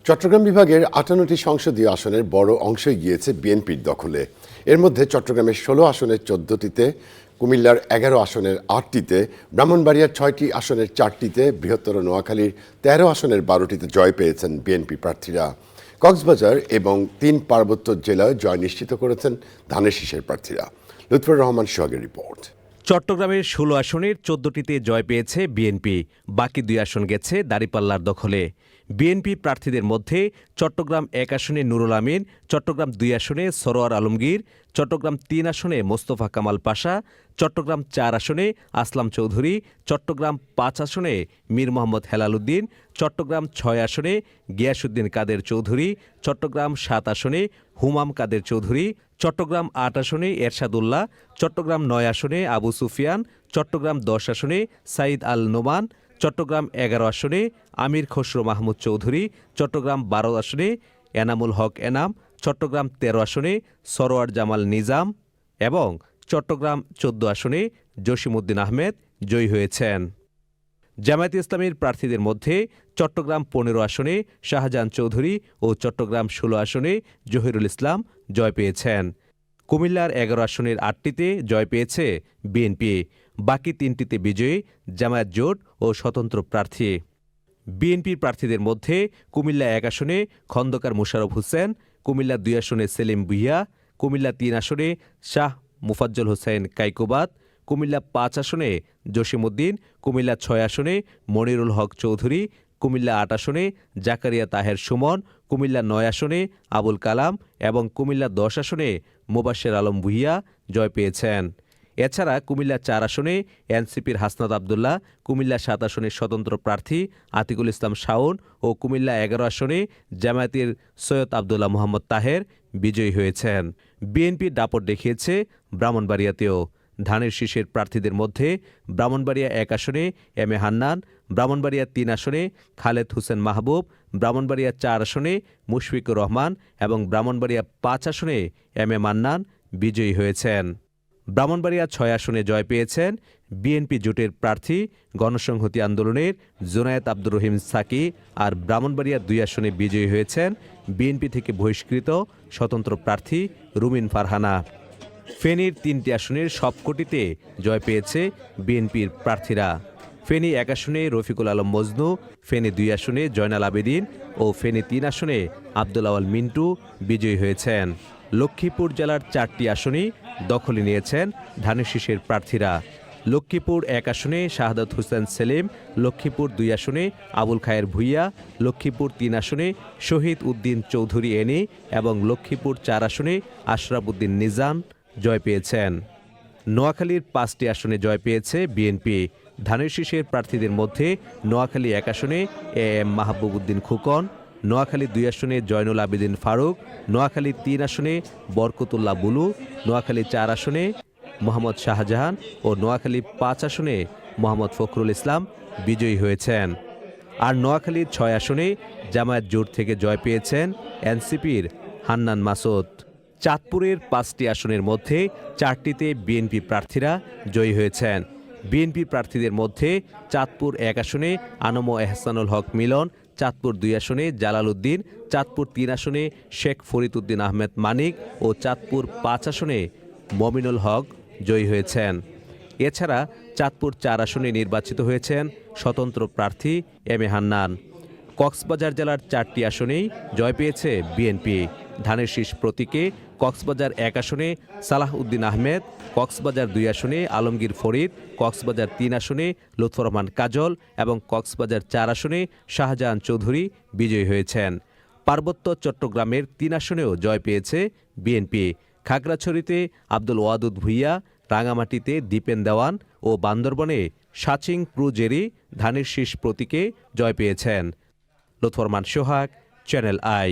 চট্টগ্রাম বিভাগের ৫৮টি সংসদীয় আসনের বড় অংশই গিয়েছে বিএনপির দখলে। এর মধ্যে চট্টগ্রামের ১৬ আসনের ১৪টিতে, কুমিল্লার ১১ আসনের ৮টিতে, ব্রাহ্মণবাড়িয়ার ৬টি আসনের ৪টিতে, বৃহত্তর নোয়াখালীর ১৩ আসনের ১২টিতে জয় পেয়েছেন বিএনপি প্রার্থীরা। কক্সবাজার এবং ৩ পার্বত্য জেলায় জয় নিশ্চিত করেছেন ধানের শীষের প্রার্থীরা। লুৎফর রহমান সোহাগের রিপোর্ট। চট্টগ্রামের ১৬ আসনের ১৪টিতে জয় পেয়েছে বিএনপি, বাকি ২ আসন গেছে দাঁড়িপাল্লার দখলে। বিএনপি প্রার্থীদের মধ্যে চট্টগ্রাম ১ আসনে নুরুল আমিন, চট্টগ্রাম ২ আসনে সরোয়ার আলমগীর, চট্টগ্রাম ৩ আসনে মোস্তফা কামাল পাশা, চট্টগ্রাম ৪ আসনে আসলাম চৌধুরী, চট্টগ্রাম ৫ আসনে মীর মোহাম্মদ হেলাল উদ্দিন, চট্টগ্রাম ৬ আসনে গিয়াসউদ্দিন কাদের চৌধুরী, চট্টগ্রাম ৭ আসনে হুমাম কাদের চৌধুরী, চট্টগ্রাম ৮ আসনে এরশাদুল্লাহ, চট্টগ্রাম ৯ আসনে আবু সুফিয়ান, চট্টগ্রাম ১০ আসনে সাঈদ আল নোমান, চট্টগ্রাম ১১ আসনে আমির খসরু মাহমুদ চৌধুরী, চট্টগ্রাম ১২ আসনে এনামুল হক এনাম, চট্টগ্রাম ১৩ আসনে সরোয়ার জামাল নিজাম এবং চট্টগ্রাম ১৪ আসনে জসিমউদ্দিন আহমেদ জয়ী হয়েছেন। জামায়াতে ইসলামীর প্রার্থীদের মধ্যে চট্টগ্রাম ১৫ আসনে শাহজাহান চৌধুরী ও চট্টগ্রাম ১৬ আসনে জহিরুল ইসলাম জয় পেয়েছেন। কুমিল্লার ১১ আসনের ৮টিতে জয় পেয়েছে বিএনপি, বাকি ৩টিতে বিজয়ী জামায়াত জোট ও স্বতন্ত্র প্রার্থী। বিএনপির প্রার্থীদের মধ্যে কুমিল্লা ১ আসনে খন্দকার মোশাররফ হোসেন, কুমিল্লা ২ আসনে সেলিম ভুঁইয়া, কুমিল্লা ৩ আসনে শাহ মুফাজ্জল হোসেন কাইকোবাদ, কুমিল্লা ৫ আসনে জসিমউদ্দিন, কুমিল্লা ৬ আসনে মনিরুল হক চৌধুরী, কুমিল্লা ৮ আসনে জাকারিয়া তাহের সুমন, কুমিল্লা ৯ আসনে আবুল কালাম এবং কুমিল্লা ১০ আসনে মোবাশ্বের আলম ভুঁইয়া জয় পেয়েছেন। এছাড়া কুমিল্লা ৪ আসনে এনসিপির হাসনাত আবদুল্লাহ, কুমিল্লা ৭ আসনের স্বতন্ত্র প্রার্থী আতিকুল ইসলাম শাওন ও কুমিল্লা ১১ আসনে জামায়াতের সৈয়দ আবদুল্লাহ মোহাম্মদ তাহের বিজয়ী হয়েছেন। বিএনপি দাপট দেখিয়েছে ব্রাহ্মণবাড়িয়াতেও। ধানের শীষের প্রার্থীদের মধ্যে ব্রাহ্মণবাড়িয়া ১ আসনে এম এ হান্নান, ব্রাহ্মণবাড়িয়া ৩ আসনে খালেদ হোসেন মাহবুব, ব্রাহ্মণবাড়িয়া ৪ আসনে মুশফিকুর রহমান এবং ব্রাহ্মণবাড়িয়া ৫ আসনে এম এ মান্নান বিজয়ী হয়েছেন। ব্রাহ্মণবাড়িয়া ৬ আসনে জয় পেয়েছেন বিএনপি জোটের প্রার্থী গণসংহতি আন্দোলনের জোনায়েত আব্দুর রহিম সাকি, আর ব্রাহ্মণবাড়িয়া ২ আসনে বিজয়ী হয়েছেন বিএনপি থেকে বহিষ্কৃত স্বতন্ত্র প্রার্থী রুমিন ফারহানা। ফেনীর ৩টি আসনের সবকটিতে জয় পেয়েছে বিএনপির প্রার্থীরা। ফেনী ১ আসনে রফিকুল আলম মজনু, ফেনী ২ আসনে জয়নাল আবেদিন ও ফেনী ৩ আসনে আব্দুল আওয়াল মিন্টু বিজয়ী হয়েছেন। লক্ষ্মীপুর জেলার ৪টি আসনই দখলে নিয়েছেন ধানের শীষের প্রার্থীরা। লক্ষ্মীপুর ১ আসনে শাহাদাত হোসেন সেলিম, লক্ষ্মীপুর ২ আসনে আবুল খায়ের ভুঁইয়া, লক্ষ্মীপুর ৩ আসনে শহীদ উদ্দিন চৌধুরী এনি এবং লক্ষ্মীপুর ৪ আসনে আশরাফ উদ্দিন নিজাম জয় পেয়েছেন। নোয়াখালীর ৫টি আসনে জয় পেয়েছে বিএনপি। ধানের শীষের প্রার্থীদের মধ্যে নোয়াখালী ১ আসনে এ এম মাহবুব উদ্দিন খোকন, নোয়াখালী ২ আসনে জয়নুল আবেদিন ফারুক, নোয়াখালী ৩ আসনে বরকতুল্লাহ বুলু, নোয়াখালী ৪ আসনে মোহাম্মদ শাহজাহান ও নোয়াখালী ৫ আসনে মোহাম্মদ ফখরুল ইসলাম বিজয়ী হয়েছেন। আর নোয়াখালীর ৬ আসনে জামায়াত জোট থেকে জয় পেয়েছেন এনসিপির হান্নান মাসুদ। চাঁদপুরের ৫টি আসনের মধ্যে ৪টিতে বিএনপি প্রার্থীরা জয়ী হয়েছেন। বিএনপি প্রার্থীদের মধ্যে চাঁদপুর ১ আসনে আনম এহসানুল হক মিলন, চাঁদপুর ২ আসনে জালাল উদ্দিন, চাঁদপুর ৩ আসনে শেখ ফরিদ উদ্দিন আহমেদ মানিক ও চাঁদপুর ৫ আসনে মমিনুল হক জয়ী হয়েছেন। এছাড়া চাঁদপুর ৪ আসনে নির্বাচিত হয়েছেন স্বতন্ত্র প্রার্থী এম এ হান্নান। কক্সবাজার জেলার ৪টি আসনেই জয় পেয়েছে বিএনপি। ধানের শীষ প্রতীকে কক্সবাজার ১ আসনে সালাহ উদ্দিন আহমেদ, কক্সবাজার ২ আসনে আলমগীর ফরিদ, কক্সবাজার ৩ আসনে লুৎফর রহমান কাজল এবং কক্সবাজার ৪ আসনে শাহজাহান চৌধুরী বিজয়ী হয়েছেন। পার্বত্য চট্টগ্রামের ৩ আসনেও জয় পেয়েছে বিএনপি। খাগড়াছড়িতে আব্দুল ওয়াদুদ ভুঁইয়া, রাঙামাটিতে দীপেন দেওয়ান ও বান্দরবনে সাচিং প্রুজেরি ধানের শীষ প্রতীকে জয় পেয়েছেন। লুৎফর রহমান সোহাগ, চ্যানেল আই।